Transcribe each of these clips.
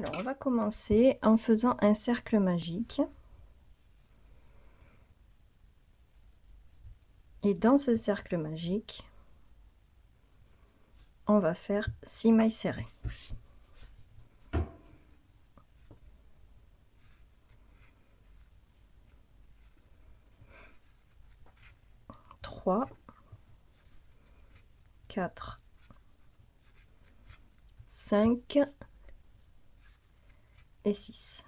Alors, on va commencer en faisant un cercle magique. Et dans ce cercle magique, on va faire 6 mailles serrées. Trois, 4, 5 et 6.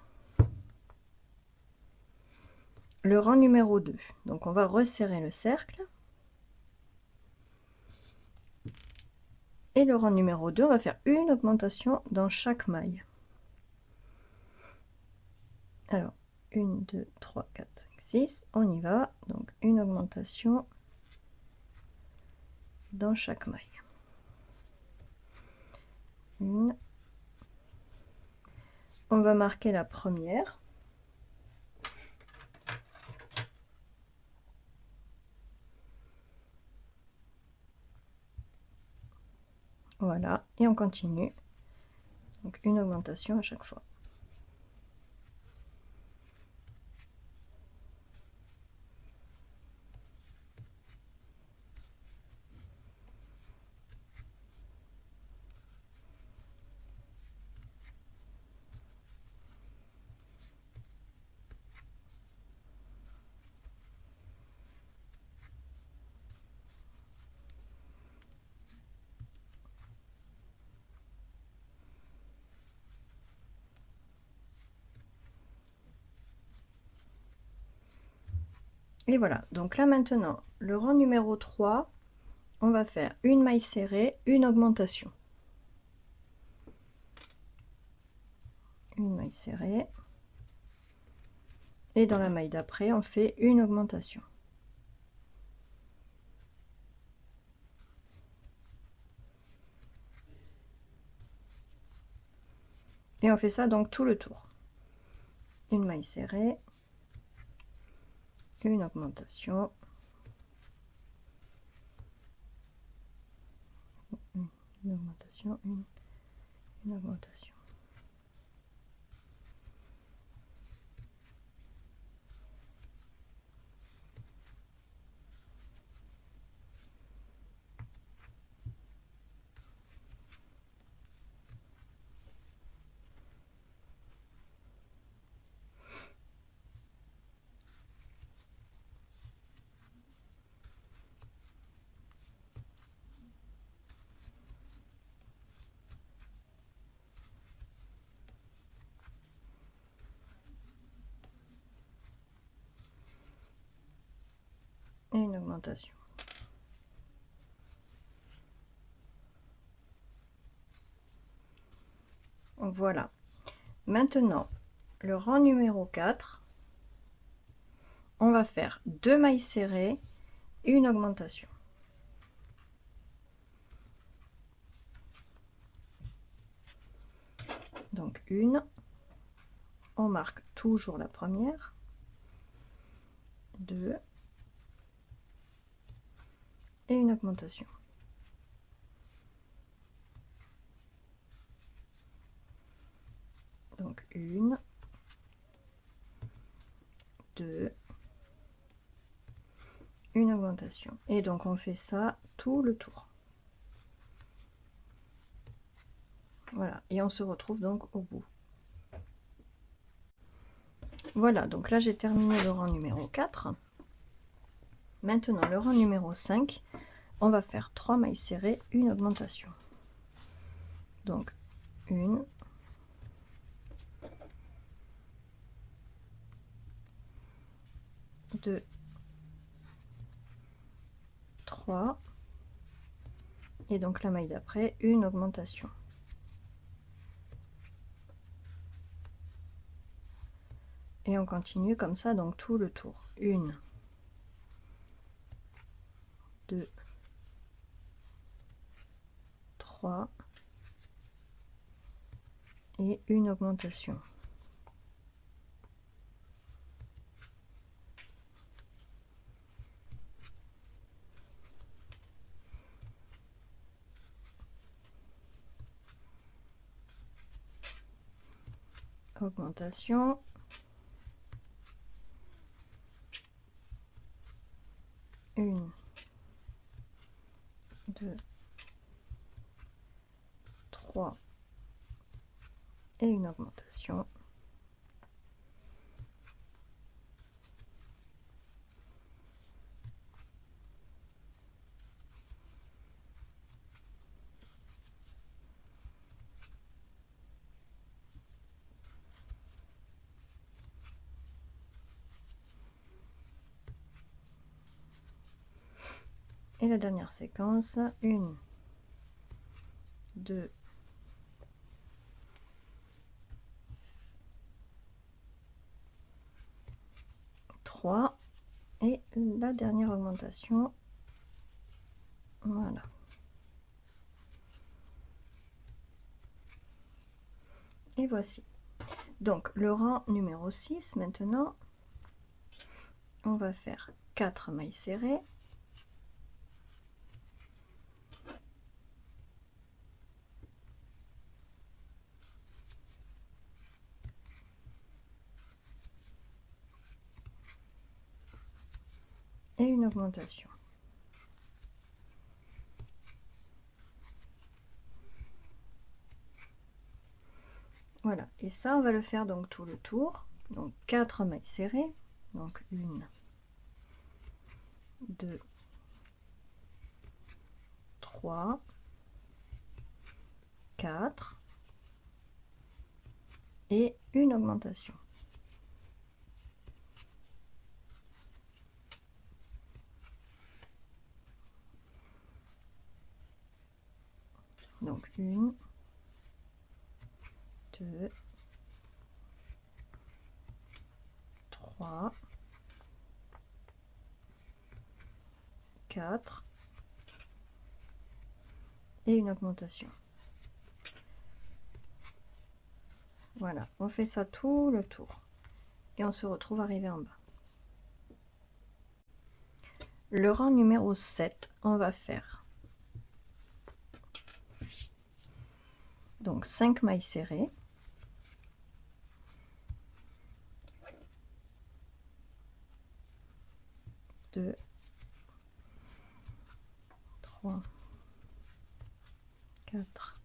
Le rang numéro 2. Donc on va resserrer le cercle. Et le rang numéro 2, on va faire une augmentation dans chaque maille. Alors, 1, 2, 3, 4, 5, 6, on y va. Donc une augmentation dans chaque maille. Une. On va marquer la première. Voilà, et on continue. Donc une augmentation à chaque fois. Et voilà, donc là maintenant, le rang numéro 3, on va faire une maille serrée, une augmentation. Une maille serrée. Et dans la maille d'après, on fait une augmentation. Et on fait ça donc tout le tour. Une maille serrée, une augmentation, une augmentation, une augmentation. Et une augmentation. Voilà. Maintenant, le rang numéro 4, on va faire 2 mailles serrées, une augmentation. Donc une, on marque toujours la première, 2 et une augmentation. Donc une, 2, une augmentation. Et donc on fait ça tout le tour. Voilà, et on se retrouve donc au bout. Voilà, donc là j'ai terminé le rang numéro 4. Maintenant le rang numéro 5, on va faire 3 mailles serrées, une augmentation. Donc une, 2, 3, et donc la maille d'après, une augmentation. Et on continue comme ça donc tout le tour. Une, 2, 3 et une augmentation. augmentation, une, deux, trois et une augmentation. Et la dernière séquence, une, deux, trois et la dernière augmentation. Voilà. Et voici. Donc le rang numéro 6, maintenant, on va faire 4 mailles serrées. Et une augmentation. Voilà, et ça on va le faire donc tout le tour. Donc 4 mailles serrées, donc 1, 2, 3, 4 et une augmentation. Donc 1, 2, 3, 4 et une augmentation. Voilà, on fait ça tout le tour et on se retrouve arrivé en bas. Le rang numéro 7, on va faire donc 5 mailles serrées, 2, 3, 4,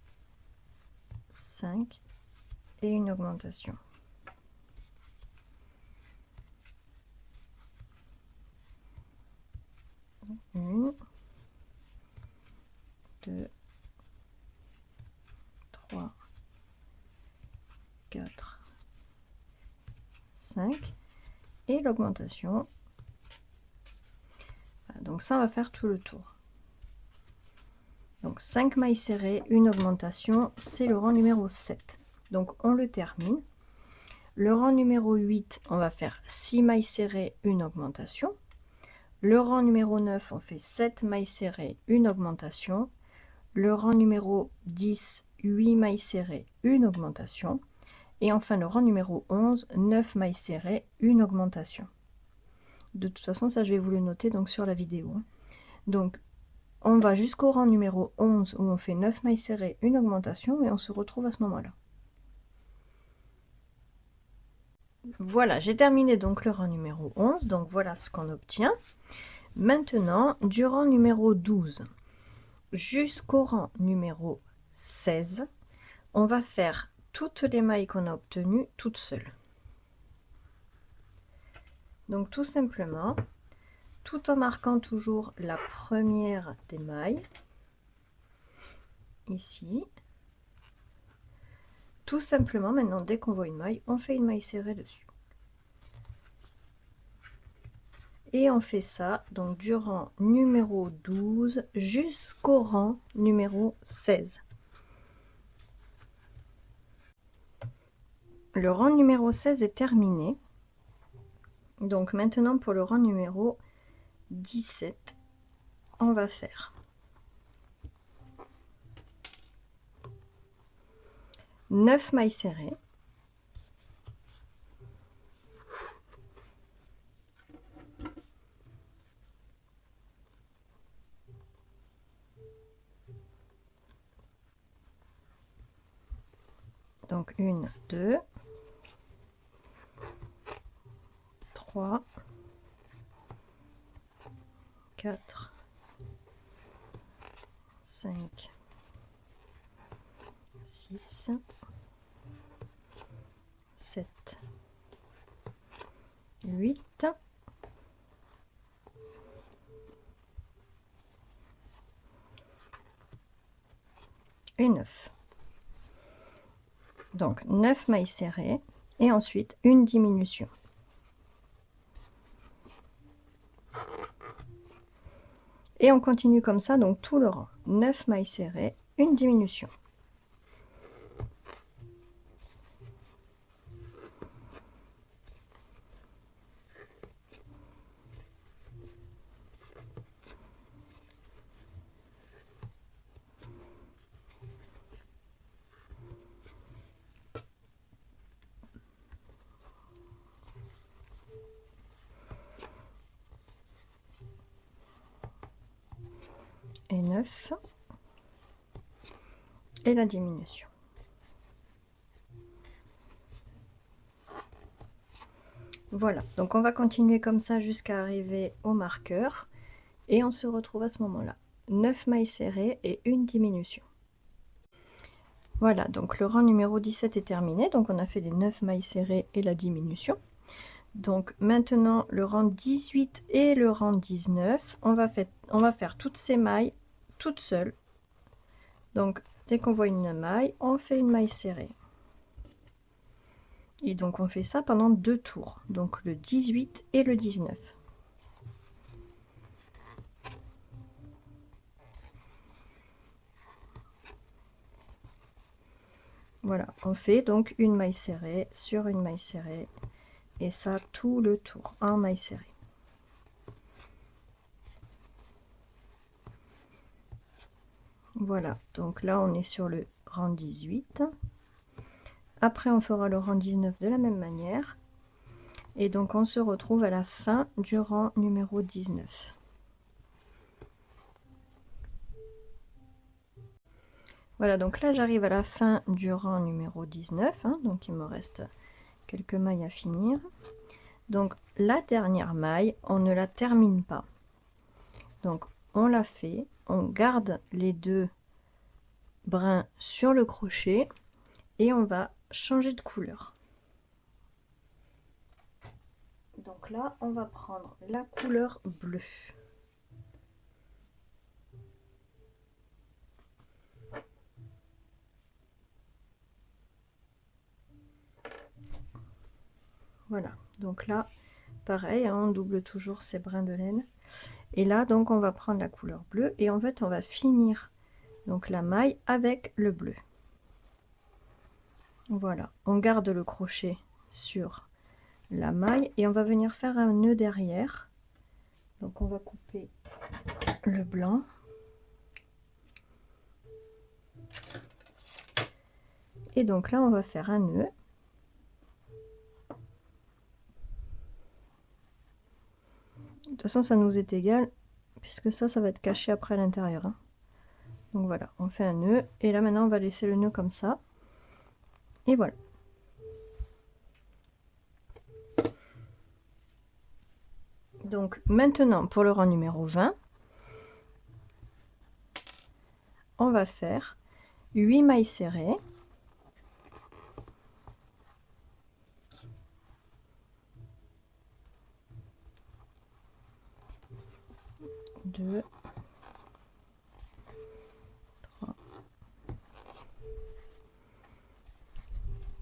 5 et une augmentation. Une, 2, 3, 4, 5 et l'augmentation. Voilà, donc ça on va faire tout le tour. Donc 5 mailles serrées, une augmentation, c'est le rang numéro 7. Donc on le termine. Le rang numéro 8, on va faire 6 mailles serrées, une augmentation. Le rang numéro 9, on fait 7 mailles serrées, une augmentation. Le rang numéro 10, 8 mailles serrées, une augmentation. Et enfin le rang numéro 11, 9 mailles serrées, une augmentation. De toute façon, ça je vais vous le noter donc sur la vidéo. Donc on va jusqu'au rang numéro 11 où on fait 9 mailles serrées, une augmentation et on se retrouve à ce moment-là. Voilà, j'ai terminé donc le rang numéro 11, donc voilà ce qu'on obtient. Maintenant, du rang numéro 12 jusqu'au rang numéro 16, on va faire toutes les mailles qu'on a obtenues toutes seules. Donc tout simplement, tout en marquant toujours la première des mailles, ici, tout simplement maintenant dès qu'on voit une maille, on fait une maille serrée dessus. Et on fait ça donc du rang numéro 12 jusqu'au rang numéro 16. Le rang numéro 16 est terminé. Donc maintenant pour le rang numéro 17, on va faire 9 mailles serrées. Donc 1, 2, 3, 4, 5, 6, 7, 8 et 9. Donc 9 mailles serrées et ensuite une diminution. Et on continue comme ça, donc tout le rang. 9 mailles serrées, une diminution. Et 9 et la diminution. Voilà, donc on va continuer comme ça jusqu'à arriver au marqueur et on se retrouve à ce moment-là. 9 mailles serrées et une diminution. Voilà, donc le rang numéro 17 est terminé, donc on a fait les 9 mailles serrées et la diminution. Donc maintenant le rang 18 et le rang 19, on va faire toutes ces mailles toutes seules. Donc dès qu'on voit une maille, on fait une maille serrée. Et donc on fait ça pendant 2 tours, donc le 18 et le 19. Voilà, on fait donc une maille serrée sur une maille serrée, et ça tout le tour en maille serrée. Voilà, donc là on est sur le rang 18. Après on fera le rang 19 de la même manière. Et donc on se retrouve à la fin du rang numéro 19. Voilà, donc là j'arrive à la fin du rang numéro 19, hein, donc il me reste quelques mailles à finir. Donc la dernière maille, on ne la termine pas. Donc on la fait, on garde les 2 brins sur le crochet et on va changer de couleur. Donc là, on va prendre la couleur bleue. Voilà, donc là, pareil, hein, on double toujours ces brins de laine. Et là, donc, on va prendre la couleur bleue et en fait, on va finir donc la maille avec le bleu. Voilà, on garde le crochet sur la maille et on va venir faire un nœud derrière. Donc, on va couper le blanc. Et donc là, on va faire un nœud. De toute façon, ça nous est égal, puisque ça va être caché après à l'intérieur. Hein. Donc voilà, on fait un nœud. Et là, maintenant, on va laisser le nœud comme ça. Et voilà. Donc maintenant, pour le rang numéro 20, on va faire 8 mailles serrées. Deux, 3,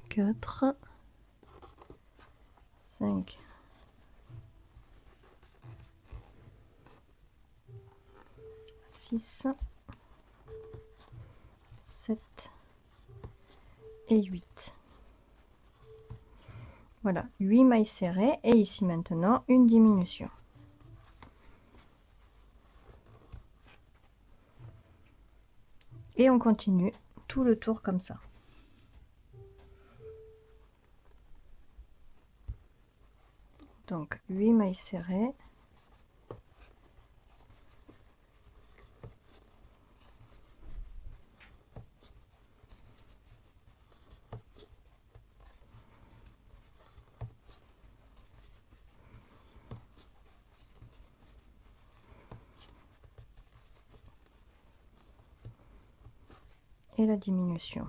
4, 5, 6, 7 et 8. Voilà, 8 mailles serrées et ici maintenant une diminution. Et on continue tout le tour comme ça. Donc 8 mailles serrées. et la diminution.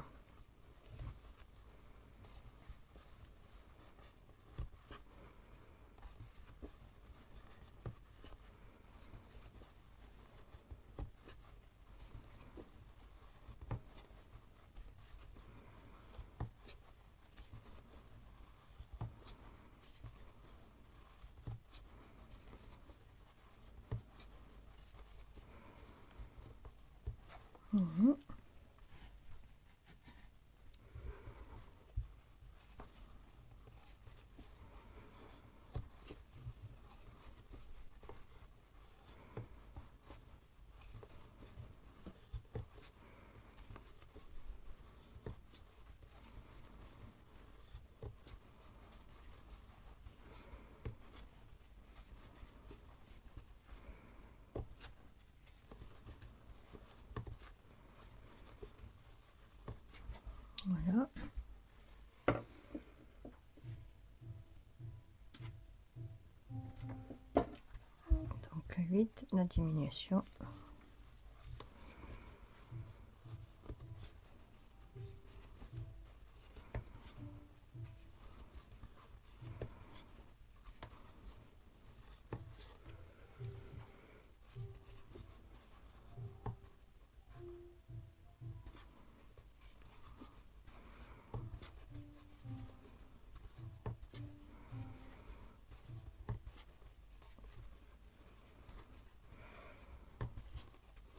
Voilà. Donc 8, la diminution.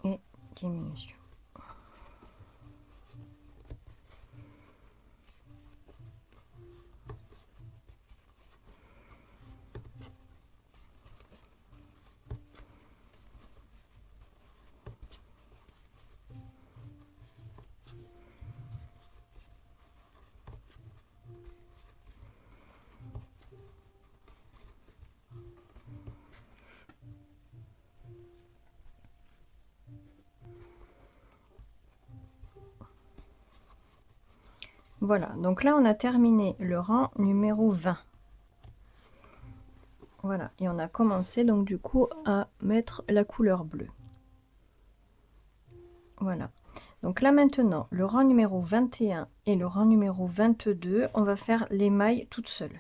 Et diminution. Voilà, donc là on a terminé le rang numéro 20. Voilà, et on a commencé donc du coup à mettre la couleur bleue. Voilà, donc là maintenant le rang numéro 21 et le rang numéro 22, on va faire les mailles toutes seules.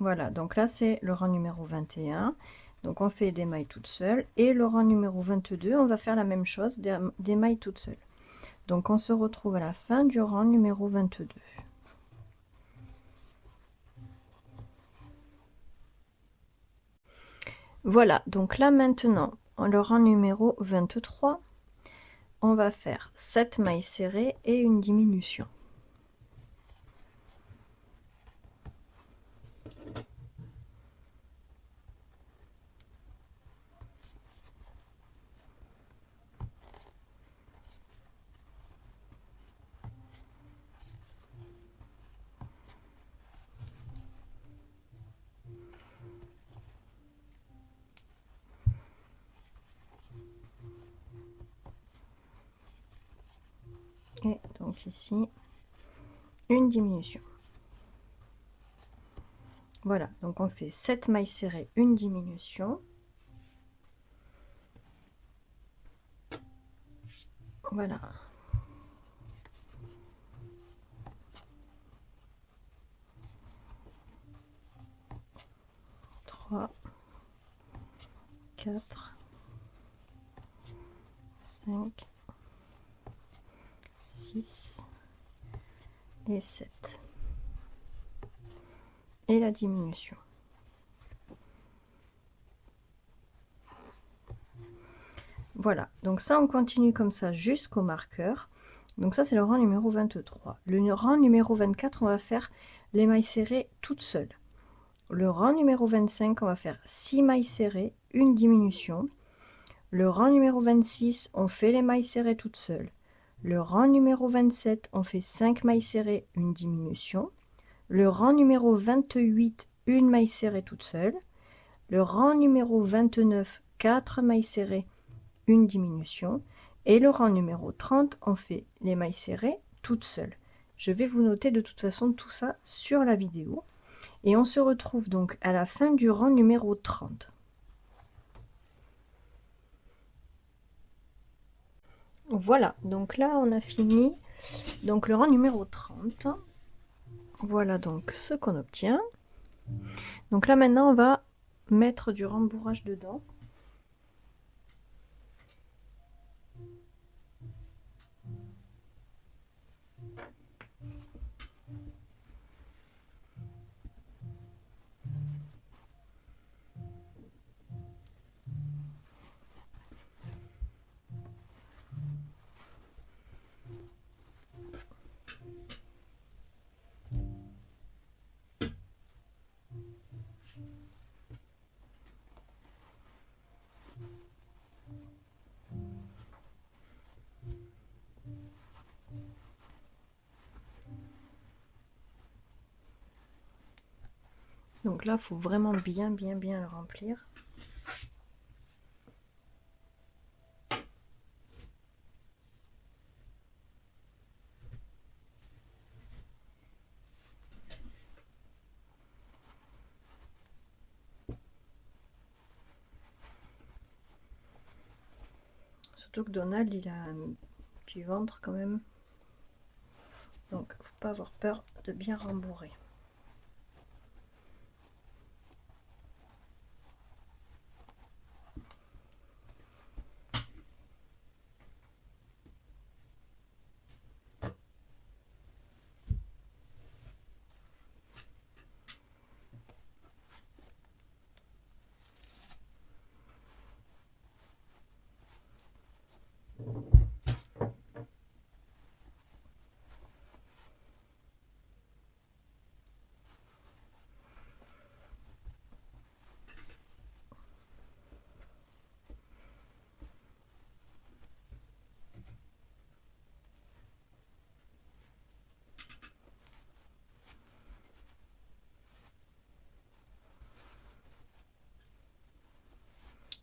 Voilà, donc là c'est le rang numéro 21. Donc on fait des mailles toutes seules. Et le rang numéro 22, on va faire la même chose, des mailles toutes seules. Donc on se retrouve à la fin du rang numéro 22. Voilà, donc là maintenant, le rang numéro 23, on va faire 7 mailles serrées et une diminution. Et donc ici, une diminution. Voilà, donc on fait 7 mailles serrées, une diminution. Voilà. Trois, 4, 5, 6 et 7. Et la diminution. Voilà, donc ça on continue comme ça jusqu'au marqueur. Donc ça c'est le rang numéro 23. Le rang numéro 24, on va faire les mailles serrées toutes seules. Le rang numéro 25, on va faire 6 mailles serrées, une diminution. Le rang numéro 26, on fait les mailles serrées toutes seules. Le rang numéro 27, on fait 5 mailles serrées, une diminution. Le rang numéro 28, une maille serrée toute seule. Le rang numéro 29, 4 mailles serrées, une diminution. Et le rang numéro 30, on fait les mailles serrées toutes seules. Je vais vous noter de toute façon tout ça sur la vidéo. Et on se retrouve donc à la fin du rang numéro 30. Voilà, donc là on a fini donc le rang numéro 30. Voilà donc ce qu'on obtient. Donc là maintenant on va mettre du rembourrage dedans. Donc là, il faut vraiment bien le remplir. Surtout que Donald, il a un petit ventre quand même. Donc, faut pas avoir peur de bien rembourrer.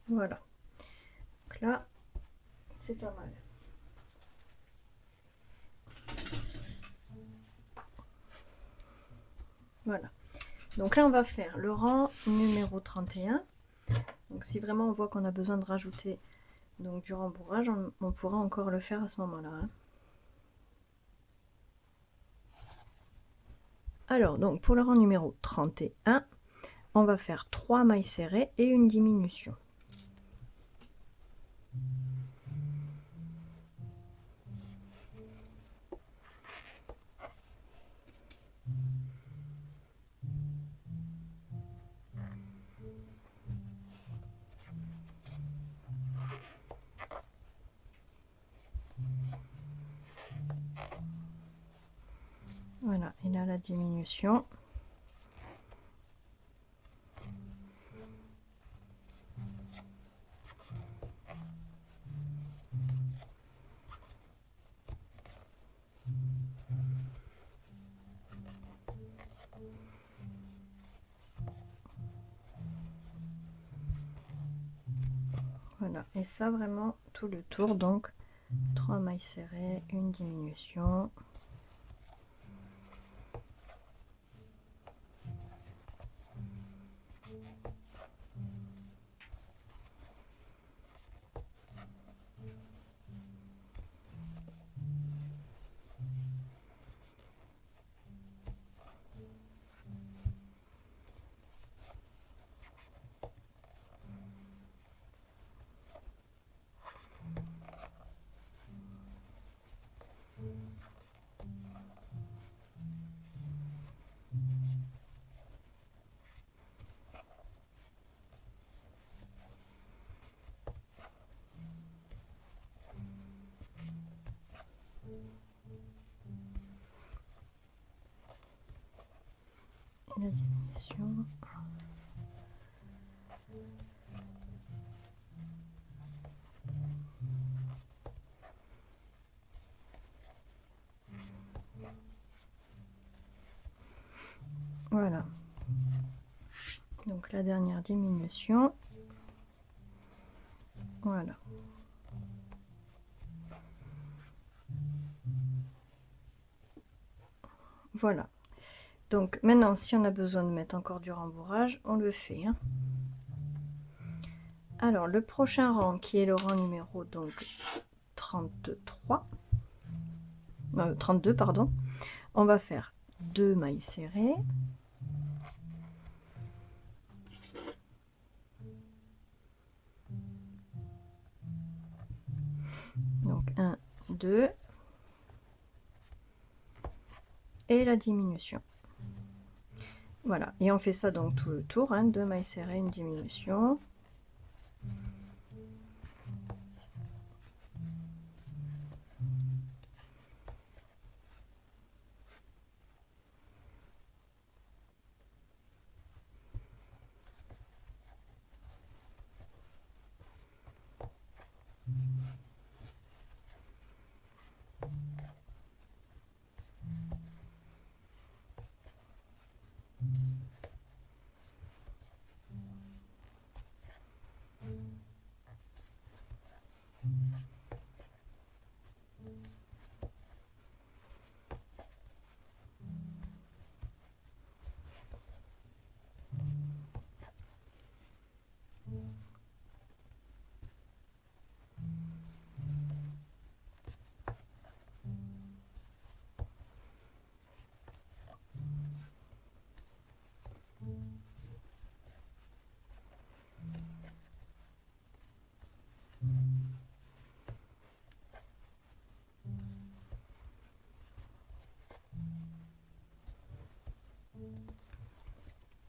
Voilà. Donc là, c'est pas mal. Voilà. Donc là, on va faire le rang numéro 31. Donc si vraiment on voit qu'on a besoin de rajouter donc du rembourrage, on pourra encore le faire à ce moment-là. Hein. Alors, donc pour le rang numéro 31, on va faire 3 mailles serrées et une diminution. Voilà, et là la diminution. Voilà, et ça vraiment tout le tour, donc 3 mailles serrées, une diminution. La diminution. Voilà. Donc donc la dernière diminution. Voilà. Voilà. Donc maintenant, si on a besoin de mettre encore du rembourrage, on le fait. Hein. Alors, le prochain rang, qui est le rang numéro donc 33, 32, pardon, on va faire 2 mailles serrées. Donc 1, 2. Et la diminution. Voilà, et on fait ça donc tout le tour, hein, 2 mailles serrées, une diminution.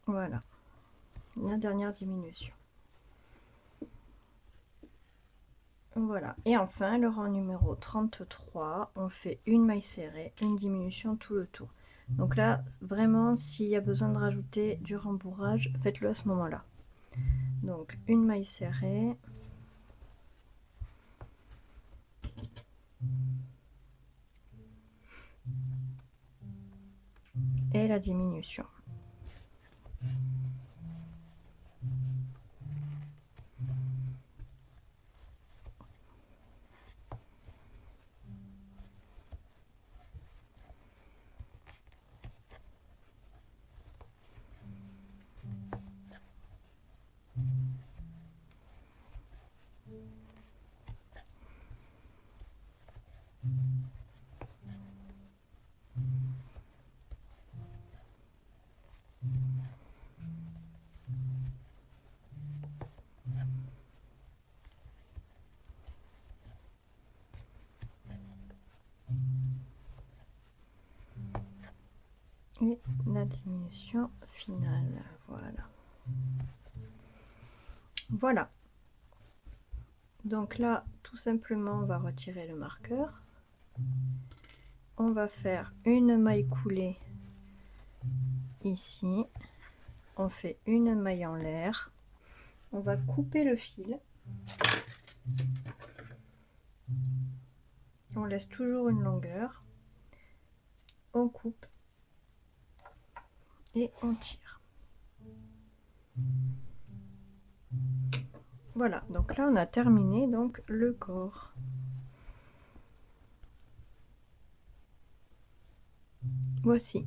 Voilà, la dernière diminution. Voilà, et enfin le rang numéro 33, on fait une maille serrée, une diminution tout le tour. Donc là, vraiment, s'il y a besoin de rajouter du rembourrage, faites-le à ce moment-là. Donc une maille serrée. Et la diminution. Et la diminution finale, voilà. Voilà. Donc là, tout simplement, on va retirer le marqueur. On va faire une maille coulée ici. On fait une maille en l'air. On va couper le fil. On laisse toujours une longueur. On coupe. Et on tire. Voilà, donc là on a terminé donc le corps. Voici.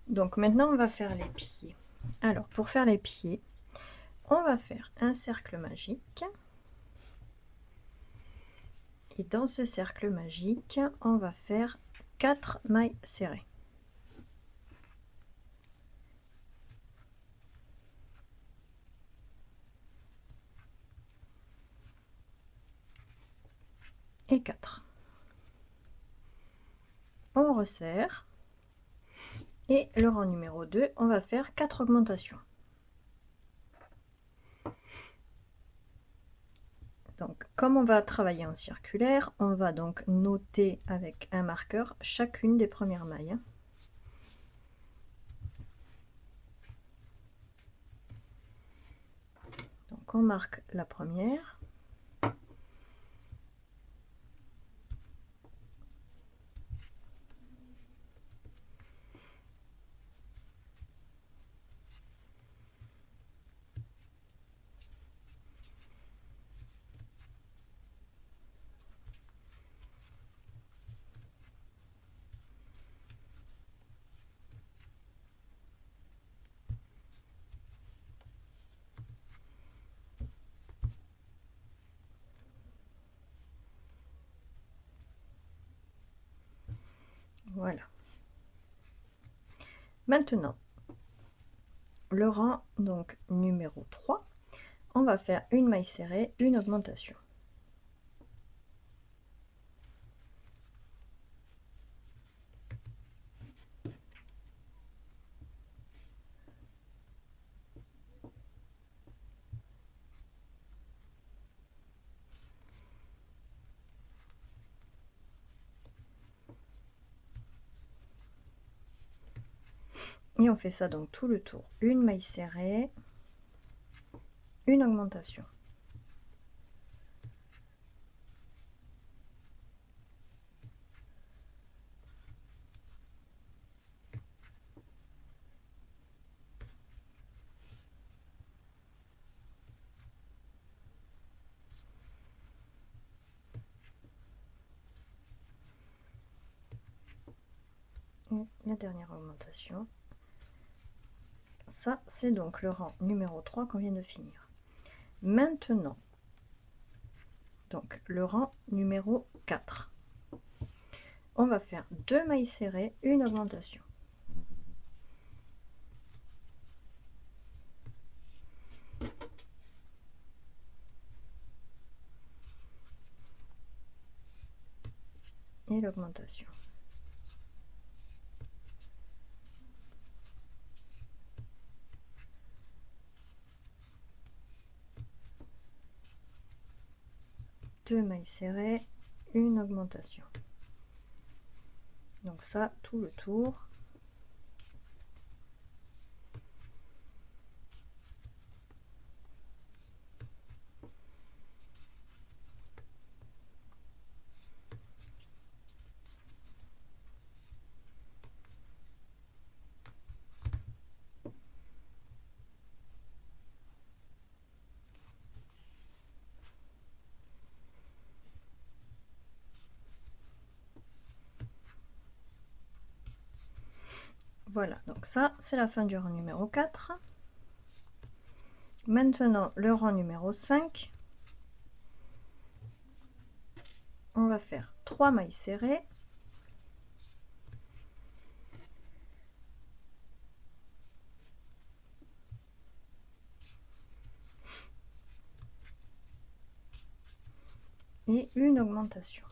Donc maintenant on va faire les pieds. Alors pour faire les pieds, on va faire un cercle magique. Et dans ce cercle magique, on va faire 4 mailles serrées. Et 4. On resserre. Et le rang numéro 2, on va faire 4 augmentations. Donc, comme on va travailler en circulaire, on va donc noter avec un marqueur chacune des premières mailles. Donc, on marque la première. Voilà. Maintenant, le rang donc numéro 3, on va faire une maille serrée, une augmentation. Et on fait ça donc tout le tour. Une maille serrée, une augmentation. Et la dernière augmentation. Ça, c'est donc le rang numéro 3 qu'on vient de finir. Maintenant, donc le rang numéro 4. On va faire 2 mailles serrées, une augmentation. Et l'augmentation. Deux mailles serrées, une augmentation. Donc ça, tout le tour. Voilà, donc ça, c'est la fin du rang numéro 4. Maintenant, le rang numéro 5. On va faire 3 mailles serrées. Et une augmentation.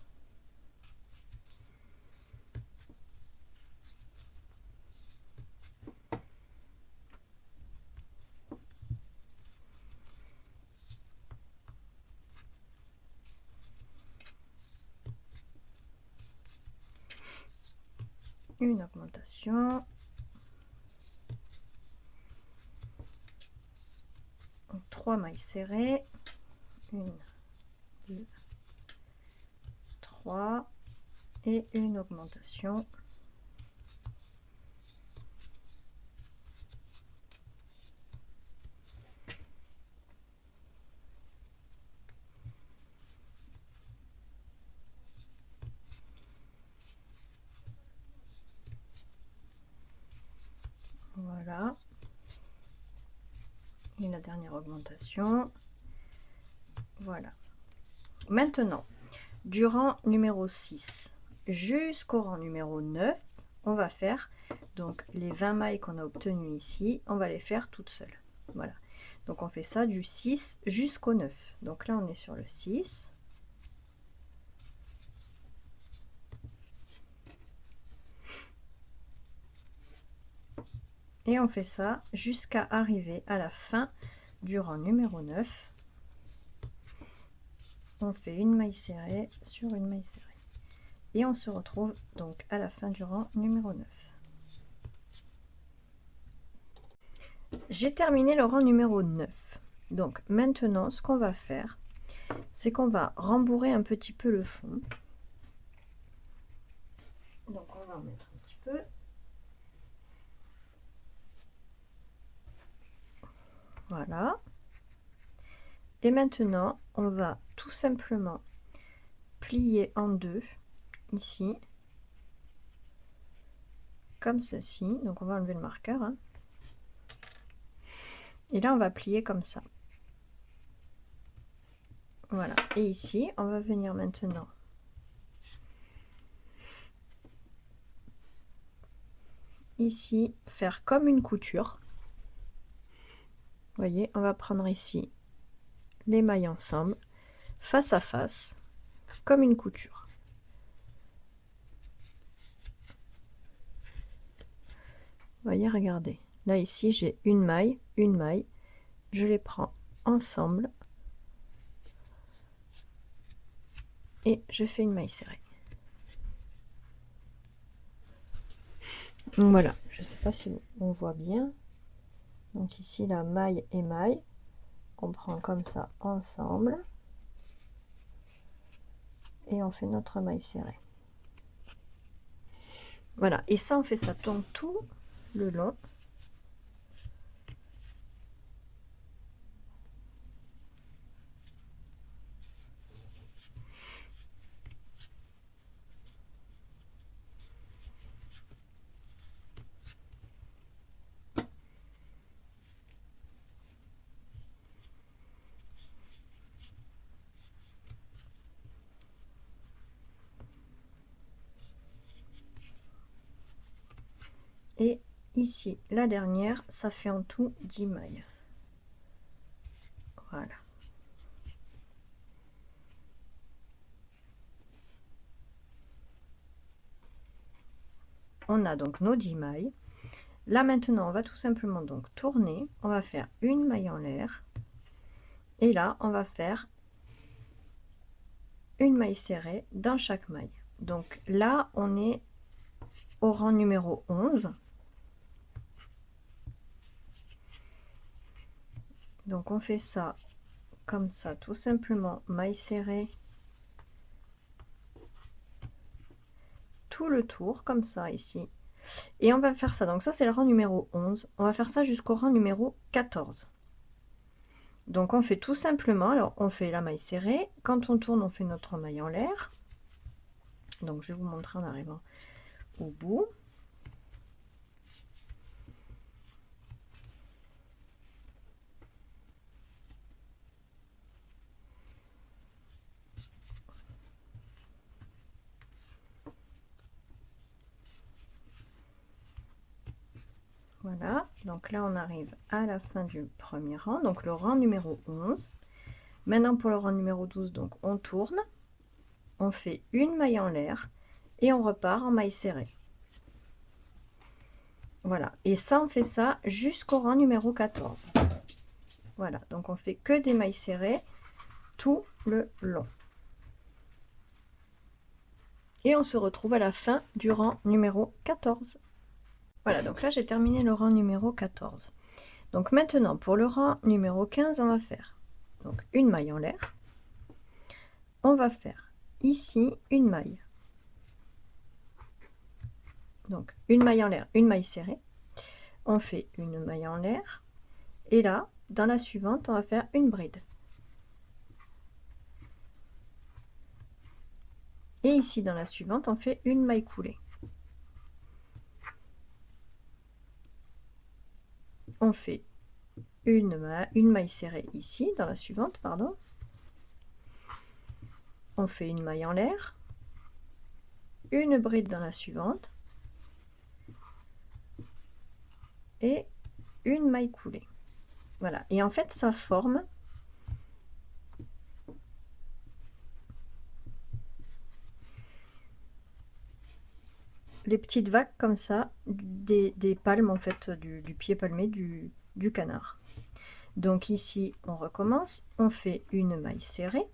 Une augmentation. Donc, 3 mailles serrées. 1, 2, 3 et une augmentation. Voilà. Et la dernière augmentation. Voilà. Maintenant, du rang numéro 6 jusqu'au rang numéro 9, on va faire donc les 20 mailles qu'on a obtenues ici, on va les faire toutes seules. Voilà. Donc on fait ça du 6 jusqu'au 9. Donc là on est sur le 6. Et on fait ça jusqu'à arriver à la fin du rang numéro 9. On fait une maille serrée sur une maille serrée. Et on se retrouve donc à la fin du rang numéro 9. J'ai terminé le rang numéro 9. Donc maintenant, ce qu'on va faire, c'est qu'on va rembourrer un petit peu le fond. Donc on va en mettre un petit peu. Voilà. Et maintenant, on va tout simplement plier en deux, ici, comme ceci. Donc on va enlever le marqueur. Hein. Et là, on va plier comme ça. Voilà. Et ici, on va venir maintenant ici faire comme une couture. Vous voyez, on va prendre ici les mailles ensemble, face à face, comme une couture. Vous voyez, regardez. Là, ici, j'ai une maille. Je les prends ensemble. Et je fais une maille serrée. Donc voilà, je ne sais pas si on voit bien. Donc ici, la maille et maille. On prend comme ça ensemble. Et on fait notre maille serrée. Voilà, et ça, on fait ça tout le long. Et ici, la dernière, ça fait en tout 10 mailles. Voilà. On a donc nos 10 mailles. Là maintenant, on va tout simplement donc tourner. On va faire une maille en l'air. Et là, on va faire une maille serrée dans chaque maille. Donc là, on est au rang numéro 11. Donc on fait ça comme ça, tout simplement, maille serrée tout le tour, comme ça ici. Et on va faire ça, donc ça c'est le rang numéro 11. On va faire ça jusqu'au rang numéro 14. Donc on fait tout simplement, alors on fait la maille serrée. Quand on tourne, on fait notre maille en l'air. Donc je vais vous montrer en arrivant au bout. Voilà, donc là on arrive à la fin du premier rang, donc le rang numéro 11. Maintenant pour le rang numéro 12, donc on tourne, on fait une maille en l'air et on repart en maille serrée. Voilà, et ça on fait ça jusqu'au rang numéro 14. Voilà, donc on fait que des mailles serrées tout le long. Et on se retrouve à la fin du rang numéro 14. Voilà, donc là j'ai terminé le rang numéro 14. Donc maintenant pour le rang numéro 15, on va faire donc une maille en l'air. On va faire ici une maille. Donc une maille en l'air, une maille serrée. On fait une maille en l'air. Et là, dans la suivante, on va faire une bride. Et ici dans la suivante, on fait une maille coulée. On fait une maille serrée ici, dans la suivante, pardon. On fait une maille en l'air, une bride dans la suivante, et une maille coulée. Voilà, et en fait, ça forme les petites vagues comme ça, des palmes en fait, du pied palmé du canard. Donc ici, on recommence, on fait une maille serrée.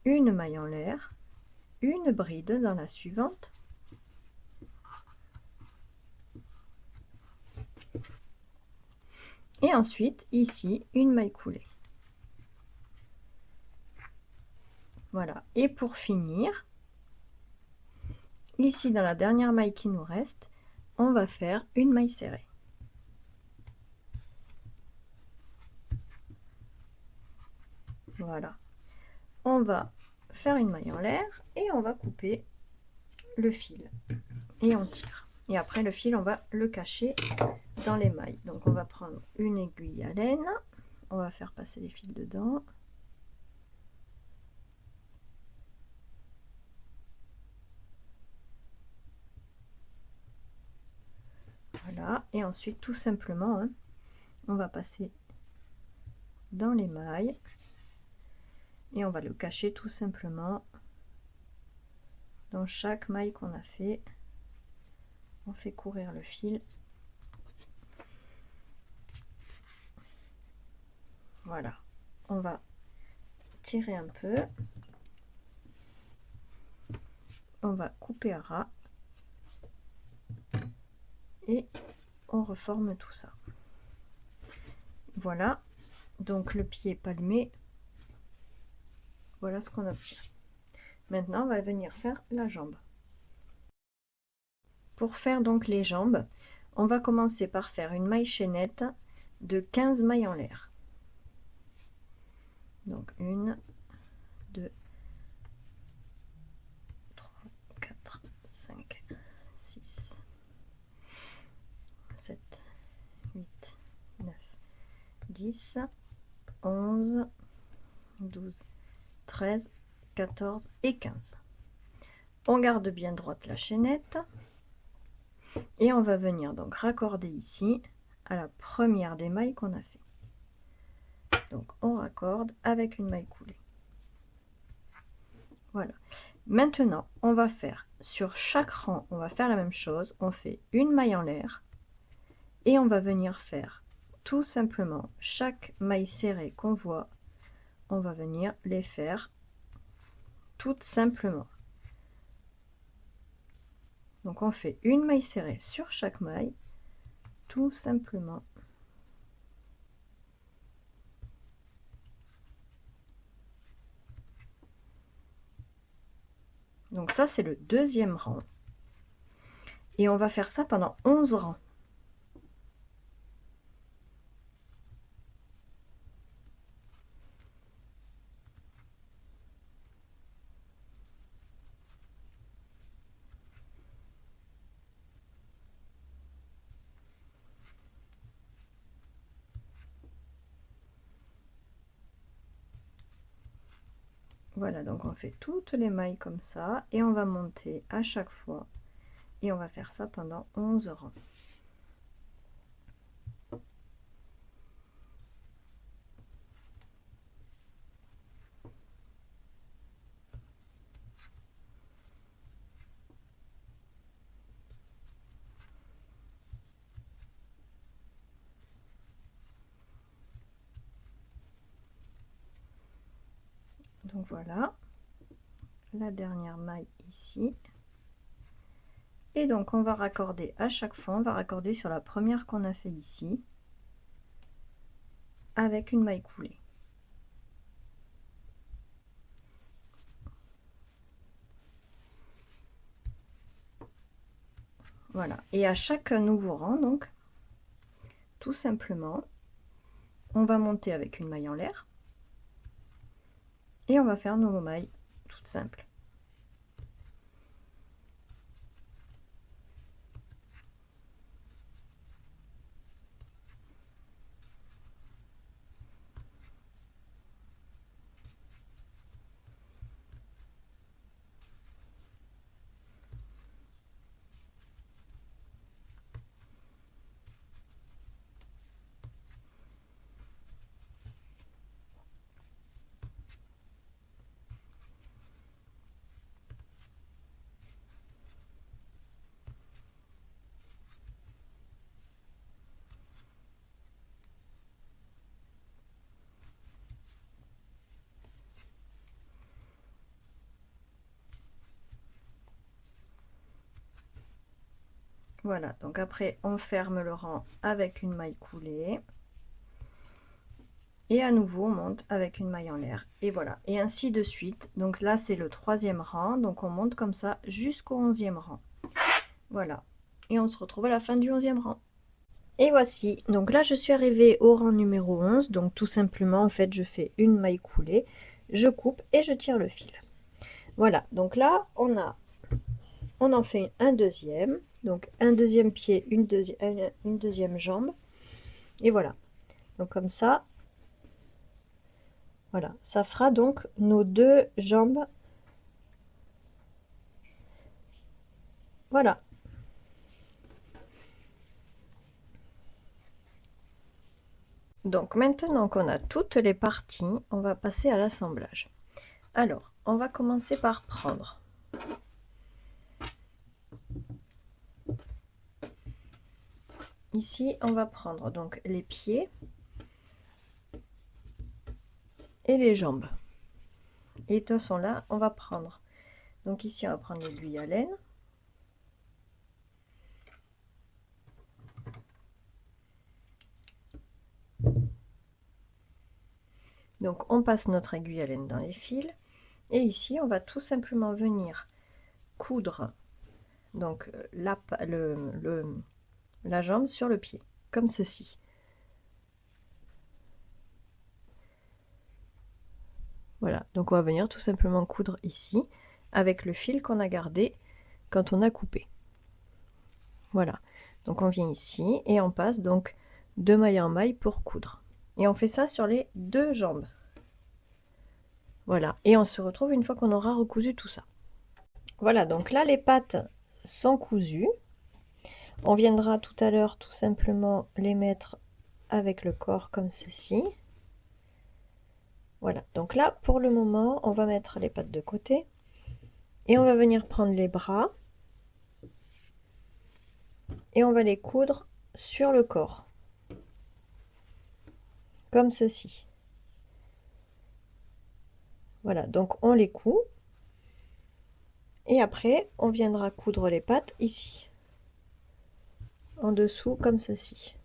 Une maille en l'air, une bride dans la suivante. Et ensuite, ici, une maille coulée. Voilà, et pour finir, ici dans la dernière maille qui nous reste, on va faire une maille serrée. Voilà, on va faire une maille en l'air et on va couper le fil et on tire. Et après le fil, on va le cacher dans les mailles. Donc on va prendre une aiguille à laine, on va faire passer les fils dedans. Voilà, et ensuite tout simplement, hein, on va passer dans les mailles et on va le cacher tout simplement dans chaque maille qu'on a fait. On fait courir le fil. Voilà, on va tirer un peu, on va couper à ras et on reforme tout ça. Voilà, donc le pied palmé, voilà ce qu'on obtient. Maintenant on va venir faire la jambe. Pour faire donc les jambes, on va commencer par faire une maille chaînette de 15 mailles en l'air. Donc 1, 2, 3, 4, 5, 6, 7, 8, 9, 10, 11, 12, 13, 14 et 15. On garde bien droite la chaînette et on va venir donc raccorder ici à la première des mailles qu'on a fait. Donc on raccorde avec une maille coulée. Voilà. Maintenant, on va faire sur chaque rang, on va faire la même chose. On fait une maille en l'air et on va venir faire tout simplement chaque maille serrée qu'on voit, on va venir les faire toutes simplement. Donc on fait une maille serrée sur chaque maille, tout simplement. Donc ça c'est le deuxième rang. Et on va faire ça pendant 11 rangs. Voilà, donc on fait toutes les mailles comme ça et on va monter à chaque fois et on va faire ça pendant 11 rangs. Donc voilà, la dernière maille ici. Et donc on va raccorder à chaque fois, on va raccorder sur la première qu'on a fait ici avec une maille coulée. Voilà, et à chaque nouveau rang, donc tout simplement, on va monter avec une maille en l'air et on va faire nos mailles toutes simples. Voilà, donc après on ferme le rang avec une maille coulée et à nouveau on monte avec une maille en l'air et voilà, et ainsi de suite. Donc là c'est le troisième rang, donc on monte comme ça jusqu'au 11e rang. Voilà, et on se retrouve à la fin du 11e rang. Et voici, donc là je suis arrivée au rang numéro 11, donc tout simplement en fait je fais une maille coulée, je coupe et je tire le fil. Voilà, donc là on en fait un deuxième, donc un deuxième pied, une deuxième jambe, et voilà. Donc comme ça, voilà, ça fera donc nos deux jambes. Voilà. Donc maintenant qu'on a toutes les parties, on va passer à l'assemblage. Alors, on va commencer par prendre ici, on va prendre donc les pieds et les jambes. Et de toute façon là, on va prendre. Donc ici, on va prendre l'aiguille à laine. Donc on passe notre aiguille à laine dans les fils. Et ici, on va tout simplement venir coudre donc la jambe sur le pied, comme ceci. Voilà, donc on va venir tout simplement coudre ici, avec le fil qu'on a gardé quand on a coupé. Voilà, donc on vient ici et on passe donc de maille en maille pour coudre. Et on fait ça sur les deux jambes. Voilà, et on se retrouve une fois qu'on aura recousu tout ça. Voilà, donc là les pattes sont cousues. On viendra tout à l'heure tout simplement les mettre avec le corps comme ceci. Voilà, donc là pour le moment on va mettre les pattes de côté et on va venir prendre les bras et on va les coudre sur le corps comme ceci. Voilà, donc on les coud et après on viendra coudre les pattes ici en dessous comme ceci.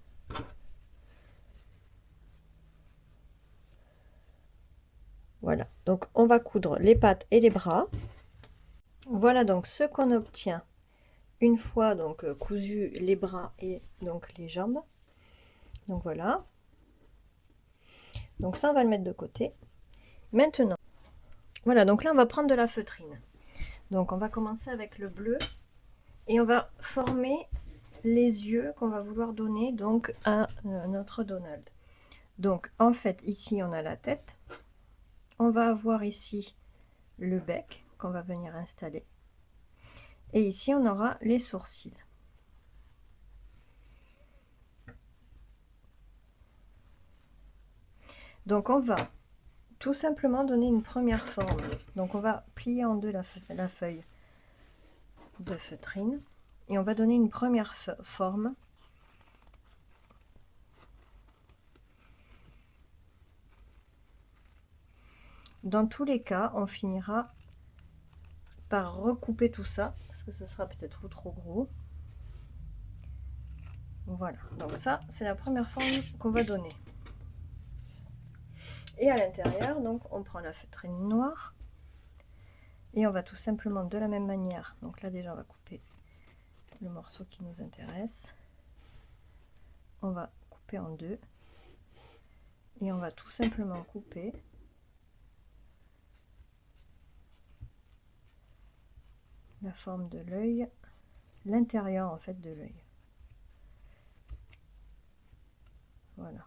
Voilà, donc on va coudre les pattes et les bras. Voilà donc ce qu'on obtient une fois donc cousu les bras et donc les jambes. Donc voilà, donc ça on va le mettre de côté. Maintenant voilà, donc là on va prendre de la feutrine. Donc on va commencer avec le bleu et on va former les yeux qu'on va vouloir donner donc à notre Donald. Donc en fait ici on a la tête, on va avoir ici le bec qu'on va venir installer et ici on aura les sourcils. Donc on va tout simplement donner une première forme. Donc on va plier en deux la feuille de feutrine et on va donner une première forme. Dans tous les cas, on finira par recouper tout ça parce que ce sera peut-être trop gros. Voilà, donc ça c'est la première forme qu'on va donner. Et à l'intérieur, donc on prend la feutrine noire et on va tout simplement de la même manière. Donc là déjà on va couper le morceau qui nous intéresse. On va couper en deux et on va tout simplement couper la forme de l'œil, l'intérieur en fait de l'œil. Voilà,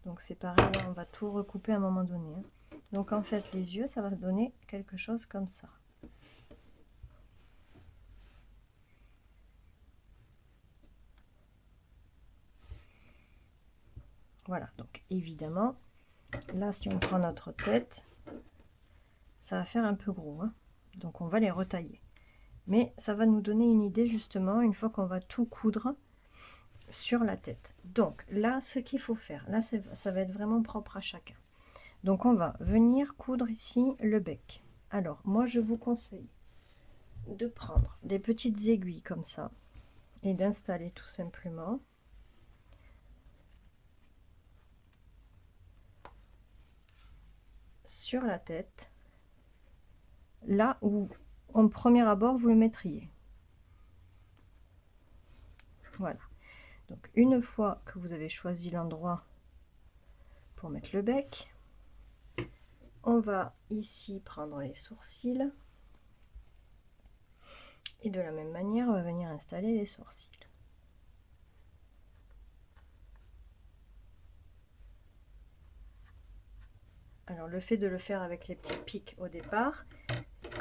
donc c'est pareil, là, on va tout recouper à un moment donné. Donc en fait les yeux, ça va donner quelque chose comme ça. Voilà, donc évidemment, là si on prend notre tête, ça va faire un peu gros, hein, donc on va les retailler. Mais ça va nous donner une idée justement une fois qu'on va tout coudre sur la tête. Donc là, ce qu'il faut faire, là ça va être vraiment propre à chacun. Donc on va venir coudre ici le bec. Alors moi je vous conseille de prendre des petites aiguilles comme ça et d'installer tout simplement sur la tête, là où en premier abord vous le mettriez. Voilà, donc une fois que vous avez choisi l'endroit pour mettre le bec, on va ici prendre les sourcils et de la même manière on va venir installer les sourcils. Alors le fait de le faire avec les petits pics au départ,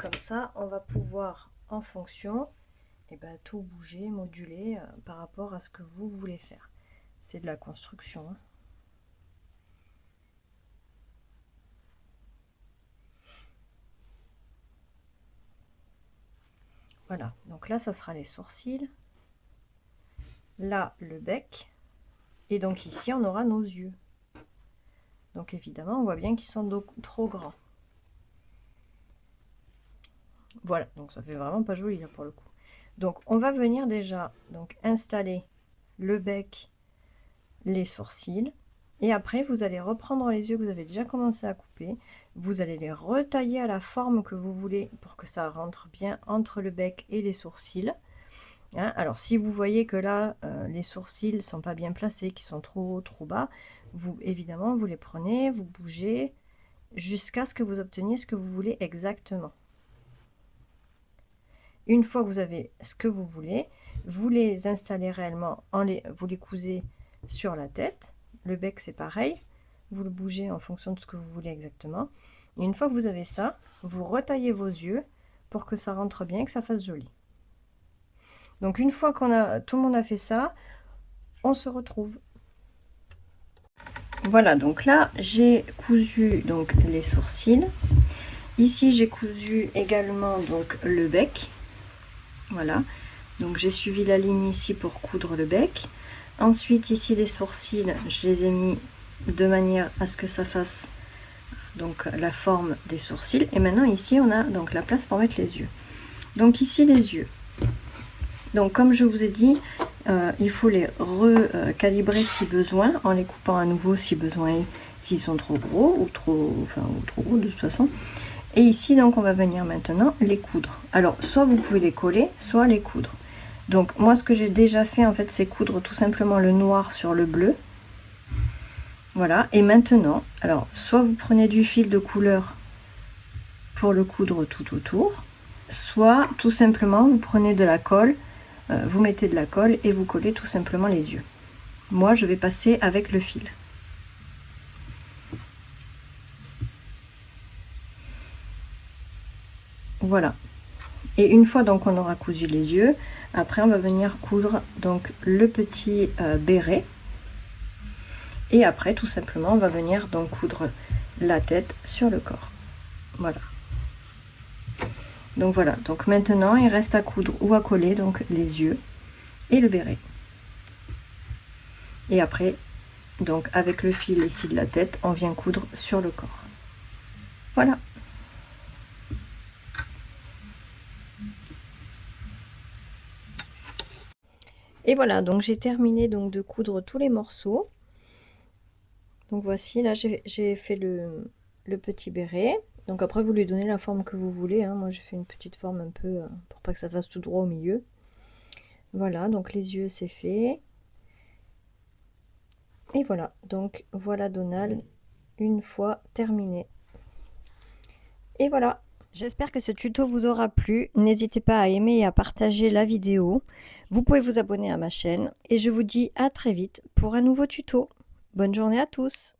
comme ça on va pouvoir en fonction tout bouger, moduler par rapport à ce que vous voulez faire. C'est de la construction, hein. Voilà, donc là ça sera les sourcils, là le bec, et donc ici on aura nos yeux. Donc évidemment on voit bien qu'ils sont trop grands. Voilà, donc ça fait vraiment pas joli là pour le coup. Donc on va venir déjà donc installer le bec, les sourcils, et après vous allez reprendre les yeux que vous avez déjà commencé à couper, vous allez les retailler à la forme que vous voulez pour que ça rentre bien entre le bec et les sourcils. Hein, alors si vous voyez que là les sourcils sont pas bien placés, qui sont trop hauts, trop bas, vous évidemment vous les prenez, vous bougez jusqu'à ce que vous obteniez ce que vous voulez exactement. Une fois que vous avez ce que vous voulez, vous les installez réellement, vous les cousez sur la tête. Le bec c'est pareil, vous le bougez en fonction de ce que vous voulez exactement. Et une fois que vous avez ça, vous retaillez vos yeux pour que ça rentre bien et que ça fasse joli. Donc une fois tout le monde a fait ça, on se retrouve. Voilà, donc là j'ai cousu donc les sourcils. Ici j'ai cousu également donc le bec. Voilà, donc j'ai suivi la ligne ici pour coudre le bec. Ensuite ici les sourcils, je les ai mis de manière à ce que ça fasse donc la forme des sourcils. Et maintenant ici on a donc la place pour mettre les yeux. Donc ici les yeux. Donc comme je vous ai dit, il faut les recalibrer si besoin, en les coupant à nouveau si besoin est, s'ils sont trop gros ou trop gros de toute façon. Et ici donc on va venir maintenant les coudre. Alors soit vous pouvez les coller, soit les coudre. Donc moi ce que j'ai déjà fait en fait c'est coudre tout simplement le noir sur le bleu. Voilà, et maintenant, alors soit vous prenez du fil de couleur pour le coudre tout autour, soit tout simplement vous prenez de la colle, vous mettez de la colle et vous collez tout simplement les yeux. Moi je vais passer avec le fil. Voilà. Et une fois donc on aura cousu les yeux, après on va venir coudre donc le petit béret. Et après tout simplement on va venir donc coudre la tête sur le corps. Voilà. Donc voilà, donc maintenant il reste à coudre ou à coller donc les yeux et le béret. Et après, donc avec le fil ici de la tête, on vient coudre sur le corps. Voilà. Et voilà, donc j'ai terminé donc de coudre tous les morceaux. Donc voici, là j'ai fait le petit béret. Donc après vous lui donnez la forme que vous voulez, hein. Moi j'ai fait une petite forme un peu pour pas que ça fasse tout droit au milieu. Voilà, donc les yeux c'est fait. Et voilà, donc voilà Donald une fois terminé. Et voilà, j'espère que ce tuto vous aura plu. N'hésitez pas à aimer et à partager la vidéo. Vous pouvez vous abonner à ma chaîne et je vous dis à très vite pour un nouveau tuto. Bonne journée à tous.